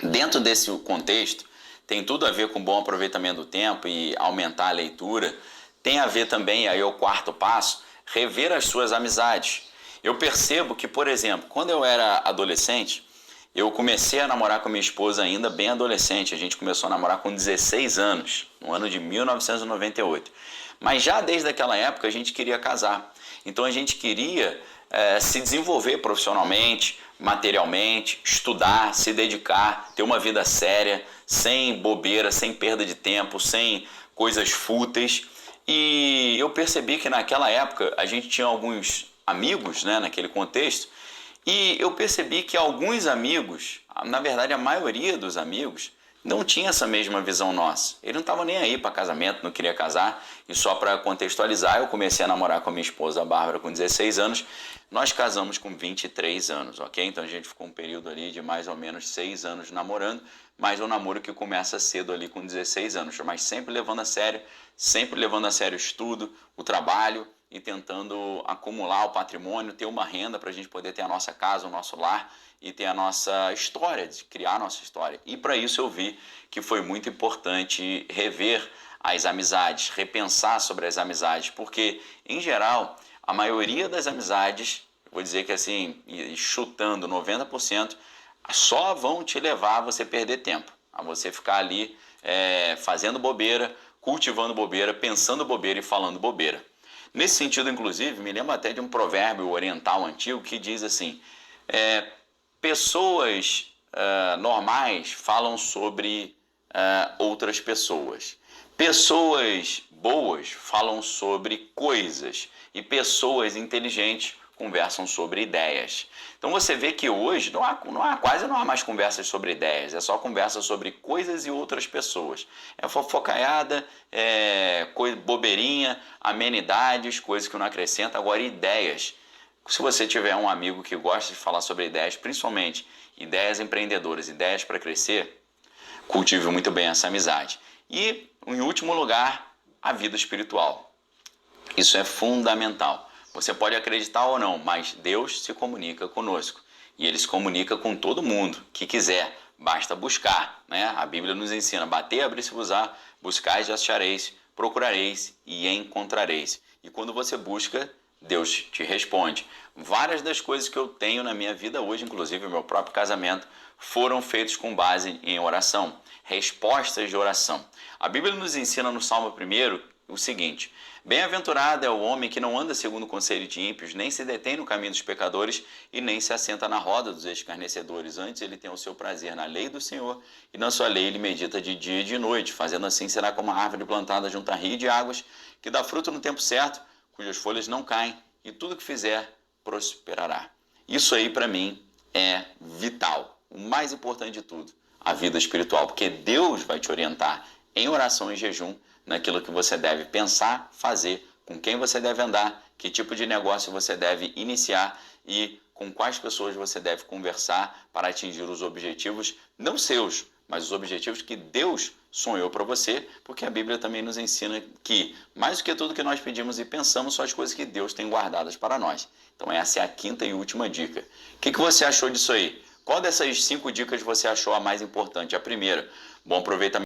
Dentro desse contexto, tem tudo a ver com bom aproveitamento do tempo e aumentar a leitura. Tem a ver também, aí é o quarto passo, rever as suas amizades. Eu percebo que, por exemplo, quando eu era adolescente, eu comecei a namorar com minha esposa ainda bem adolescente. A gente começou a namorar com 16 anos, no ano de 1998. Mas já desde aquela época a gente queria casar. Então a gente queria se desenvolver profissionalmente, materialmente, estudar, se dedicar, ter uma vida séria, sem bobeira, sem perda de tempo, sem coisas fúteis. E eu percebi que naquela época a gente tinha alguns amigos, né, naquele contexto, e eu percebi que alguns amigos, na verdade a maioria dos amigos, não tinha essa mesma visão nossa. Ele não estava nem aí para casamento, não queria casar. E só para contextualizar, eu comecei a namorar com a minha esposa, a Bárbara, com 16 anos. Nós casamos com 23 anos, ok? Então a gente ficou um período ali de mais ou menos 6 anos namorando, mas um namoro que começa cedo ali com 16 anos, mas sempre levando a sério o estudo, o trabalho e tentando acumular o patrimônio, ter uma renda para a gente poder ter a nossa casa, o nosso lar e ter a nossa história, de criar a nossa história. E para isso eu vi que foi muito importante rever as amizades, repensar sobre as amizades, porque, em geral, a maioria das amizades, vou dizer que assim, chutando 90%, só vão te levar a você perder tempo, a você ficar ali fazendo bobeira, cultivando bobeira, pensando bobeira e falando bobeira. Nesse sentido, inclusive, me lembro até de um provérbio oriental antigo que diz assim, pessoas normais falam sobre outras pessoas. Pessoas boas falam sobre coisas e pessoas inteligentes conversam sobre ideias. Então você vê que hoje quase não há mais conversas sobre ideias, é só conversa sobre coisas e outras pessoas. É fofocaiada, bobeirinha, amenidades, coisas que não acrescentam. Agora ideias. Se você tiver um amigo que gosta de falar sobre ideias, principalmente ideias empreendedoras, ideias para crescer, cultive muito bem essa amizade. E, em último lugar, a vida espiritual. Isso é fundamental. Você pode acreditar ou não, mas Deus se comunica conosco. E Ele se comunica com todo mundo que quiser. Basta buscar, né? A Bíblia nos ensina, bater, abrir-se-vos-á, buscais e achareis, procurareis e encontrareis. E quando você busca, Deus te responde. Várias das coisas que eu tenho na minha vida hoje, inclusive o meu próprio casamento, foram feitos com base em oração. Respostas de oração. A Bíblia nos ensina no Salmo 1 o seguinte: bem-aventurado é o homem que não anda segundo o conselho de ímpios, nem se detém no caminho dos pecadores e nem se assenta na roda dos escarnecedores. Antes ele tem o seu prazer na lei do Senhor e na sua lei ele medita de dia e de noite. Fazendo assim será como a árvore plantada junto a rio de águas, que dá fruto no tempo certo, cujas folhas não caem, e tudo que fizer prosperará. Isso aí para mim é vital. O mais importante de tudo, a vida espiritual, porque Deus vai te orientar em oração e jejum naquilo que você deve pensar, fazer, com quem você deve andar, que tipo de negócio você deve iniciar e com quais pessoas você deve conversar para atingir os objetivos, não seus, mas os objetivos que Deus sonhou para você, porque a Bíblia também nos ensina que, mais do que tudo que nós pedimos e pensamos, são as coisas que Deus tem guardadas para nós. Então essa é a quinta e última dica. O que você achou disso aí? Qual dessas 5 dicas você achou a mais importante? A primeira, bom aproveitamento